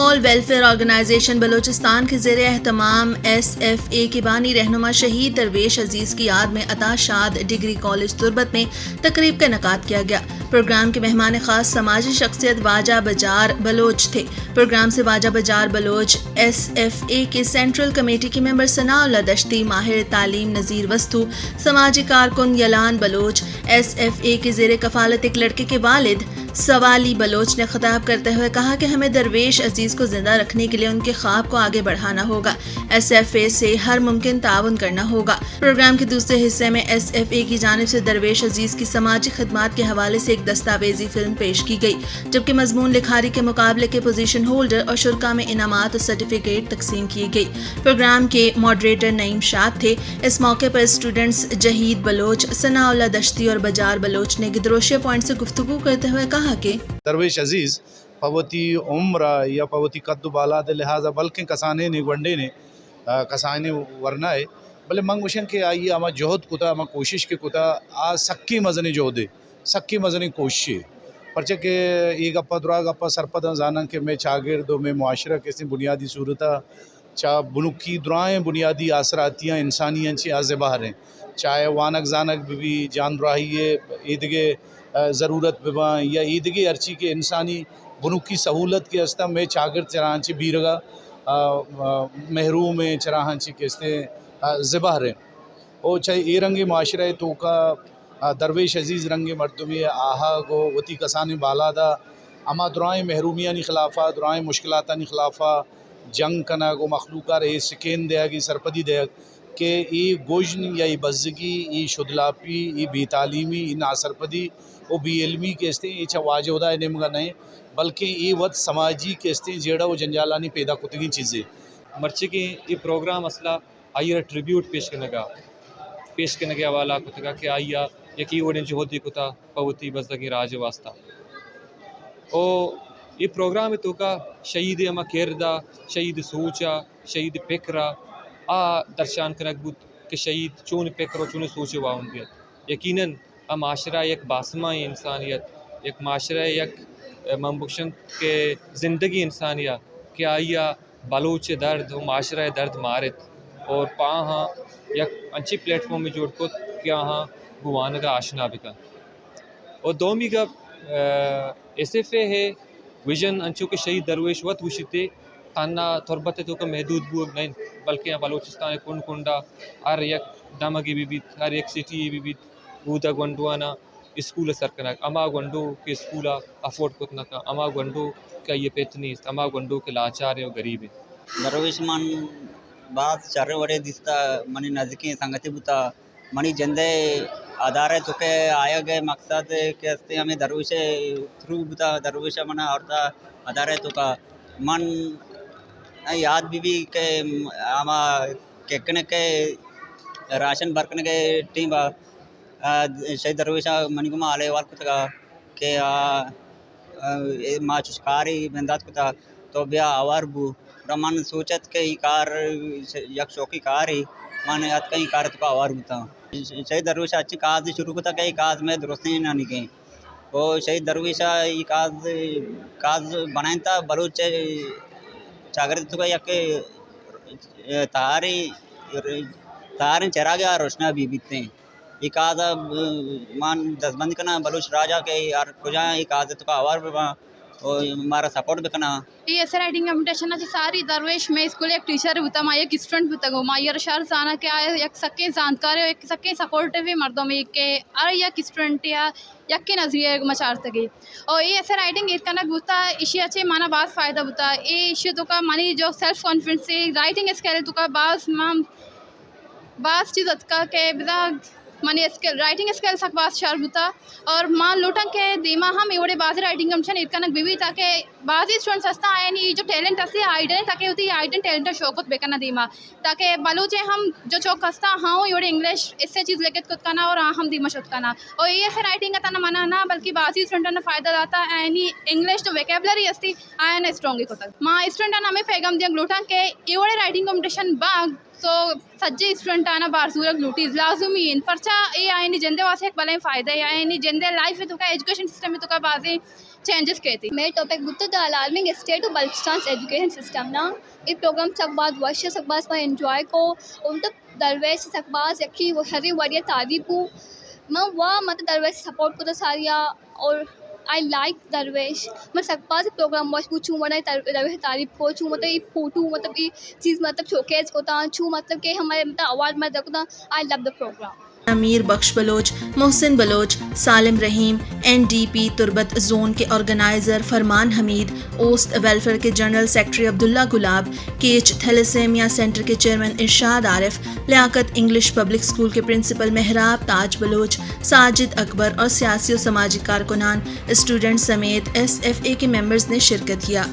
All welfare organisation Balochistan के ज़ेरे एहतमाम SFA के बानी रहनुमा शहीद दरवेश अजीज़ की याद में अता शाद डिग्री कॉलेज तुरबत में तकरीब का इनेकाद किया गया। प्रोग्राम के मेहमान खास समाजी शख्सियत वाजा बजार बलोच थे। प्रोग्राम से वाजा बजार बलोच SFA के सेंट्रल कमेटी की मेंबर सनाउल्लाह दश्ती, माहिर तालीम नज़ीर वस्तु, समाजी कारकुन यलान बलोच, SFA के ज़ेरे कफालत एक लड़के के वालिद सवाली बलोच ने खिताब करते हुए कहा कि हमें दरवेश अजीज़ को जिंदा रखने के लिए उनके ख्वाब को आगे बढ़ाना होगा। SFA से हर मुमकिन ताउन करना होगा। प्रोग्राम के दूसरे हिस्से में SFA की जानिब से दरवेश अजीज़ की समाजी खिदमात के हवाले से एक दस्तावेजी फिल्म पेश की गई, जबकि मजमून लिखारी के मुकाबले के पोजीशन होल्डर और शुरा में इनामात और सर्टिफिकेट तकसीम की गई। प्रोग्राम के मॉडरेटर नईम शाद थे। इस मौके पर स्टूडेंट्स जहीद बलोच, सनाउल्लाह दश्ती और बजार बलोच ने गिदरोशिया पॉइंट से गुफ्तगू करते हुए कहा कि दरवेश अजीज़ पवती उम्र या पवती कद्दू बाला दे लिहाजा बल्कि कसाने ने वंडे ने कसाने वरना है भले मंग मुशन के आई अमा जहद कुता अमा कोशिश के कुता आ सक्की मजनी जोदे सक्की मजनी कोशिश परचे के एक गप्पा दुरा गप्पा सरपद जाना के मैं चागिर्दो में मुआशरा कैसे बुनियादी सूरत चा बुनुकी दुराएँ बुनियादी आसरातियाँ इंसानियाँ ची आज़े बाहर हैं, चाहे वानक जानक भी जान रही है ईदगे ज़रूरत बिबा या ईदगी अर्ची के इंसानी बुनुकी सहूलत के अस्ता में चागर चराहांची बीरगा महरूम चराहांची के अस्ते ज़िबाह रहे ओ चाहे ए रंगे माशरा तो का दरवेश अजीज़ रंगे मर्दमी आहा गो वती कसानी बालादा अमा दुराएँ महरूमियानी खिलाफा दुराएँ मुश्किलातानी खिलाफा जंग कना गो मखलूका रहे सिकेन दया की सरपदी दया कि ये गोजन या ये बज़गी ये शुदलापी ये बेतालीमी ये नासरपदी वो बेइल्मी के इस्ते ये वाजोदा निमगा नहीं बल्कि ये वत समाजी के इस्ते जेड़ा वो जंजालानी पैदा कुतगी चीज़ें मर्ची की ये प्रोग्राम असला आइया ट्रिब्यूट पेश करने के हवाला कुतगा कि आइया यकी ओडन जोहदी कुता पवती बज़गी राज वास्ता ओ ये प्रोग्राम तो का शहीद अमा केरदा शहीद सोचा शहीद फिक्रा आ दर्शान कनक बुत कि शहीद चून फिक्र चून सोच वाउंदियत यकीनन आ माशरा एक बासमा इंसानियत एक माशरा एक ममबुशन के ज़िंदगी इंसानिया कि आइया बलोच दर्द और माशरा दर्द मारत और पाहाँ एक अच्छी प्लेटफॉर्म में जोड़ को क्या हाँ गुवान का आशना बिका और दोमी का SFA है विजन अंचो के शहीद दरवेश वत वशिते ताना तुरबत तो का महदूद बुग नहीं बल्कि बलोचिस्तान कुंड कुंडा हर एक दमगी भी हर एक सिटी भी बूदा गंडुआना स्कूल सरकना अमा गंडो के स्कूल अफोर्ड कुतना का अमा गंडो का ये पेतनी अमा गंडो के लाचार और गरीब है दरवेश मन बात चारे वरे दिसता मनी नजदीकी संगति बुता मनी जंदे आधार है तो के आया गए मकसद के हस्ते हमें दरवेश थ्रू बुता दरवेश मना और आधार है तो का मन याद भी के आमा केकने के राशन बरकने के टीम शहीद दरवेश मनी को आले वाल कुछ का के माचुकारी बंदात कुछ तो ब्या आवार बु रमन सोचत के ही कार यक शौकी कार ही माने अत कई कार तो का आवार बुता शहीद दरवेश अच्छी काज शुरू होता कई काज में दुरुस्ती ना निके वो शहीद दरवेश ये काज बनाए था बलूच चागर तो या के तारी चरा गया रोशना भी बीतते ये काज मान दसबंद करना बलूच राजा के यार खुजा ये काज तो का आवार और हमारा सपोर्ट भी करना ये ऐसे राइटिंग कंपटीशन अच्छी सारी दरवेश में स्कूल एक टीचर होता माँ एक स्टूडेंट होता गो माँ यार शहर जाना क्या एक सक्के जानकार एक सक्के सपोर्टिव भी मर्दों में के अरे एक स्टूडेंट या यक के नजरिए मचार तक और ये ऐसे राइटिंग एक कनक होता इसी अच्छे माना बात फ़ायदा होता ये इश्यू तो का मानी जो सेल्फ कॉन्फिडेंस से राइटिंग स्किल तो का बास चीज़ का के बिना मानी स्किल राइटिंग स्किल सक बात शार बुता और माँ लूटन के दीमा हम एवढे बाजी राइटिंग कम्पटीशन इतकनक बिवी ताके बाजी स्टूडेंट्स असता आए नहीं जो टैलेंट असते आइडन ताके होती आइडन टैलेंट शौकत बेकना दीमा ताके बलूचे हम जो चौक असता हाँ एवढे इंग्लिश इससे चीज़ लेके कुतकाना और हम दीमा शुतकाना और ये ऐसे राइटिंग का तना मना ना बल्कि बाजी स्टूडेंट फ़ायदा दाता एनी इंग्लिश जो वेकेबलरी असती आयन स्ट्रॉन्ग कुतक माँ स्टूडेंट हमें पैगाम दिया लूटन के एवढे राइटिंग कम्पटीशन बाग तो सज्जे स्टूडेंट आना बारसूरक लूटीज लाजुमीन परचा ये आए नहीं जंदे वासे एक भले फ़ायदा है आए नहीं जंदे लाइफ में तो का एजुकेशन सिस्टम में तो का बाजे चेंजेस किए थे। मेरे टॉपिक बुत the alarming state of Balochistan education system ना ये प्रोग्राम सकबाज वर्ष सकबाज पर एंजॉय को उन दरवेश सकबाज यकी वो हरी वरिया तारीफू मैं वह मत दरवेश सपोर्ट को तो सारिया और आई लाइक दरवेश मैं सकबाज प्रोग्राम वॉच पूछूँ वरना दरवेश तारीफ को छूँ मतलब ये फोटो मतलब ये चीज़ मतलब शोकेस को था छूँ मतलब कि हमारे मतलब अवार्ड में रखता I love the programme. Amir Bakhsh Baloch, Mohsin Baloch, Salim Rahim, NDP Turbat zone के ऑर्गेनाइज़र फरमान हमीद, ओस्ट वेलफेयर के general secretary Abdullah Gulab, Kech thalassaemia centre के chairman Irshad Arif, Liaquat English public school के प्रिंसिपल मेहराब ताज बलोच, साजिद अकबर और सियासी और समाजी कारकुनान, स्टूडेंट समेत SFA के मेंबर्स ने शिरकत किया।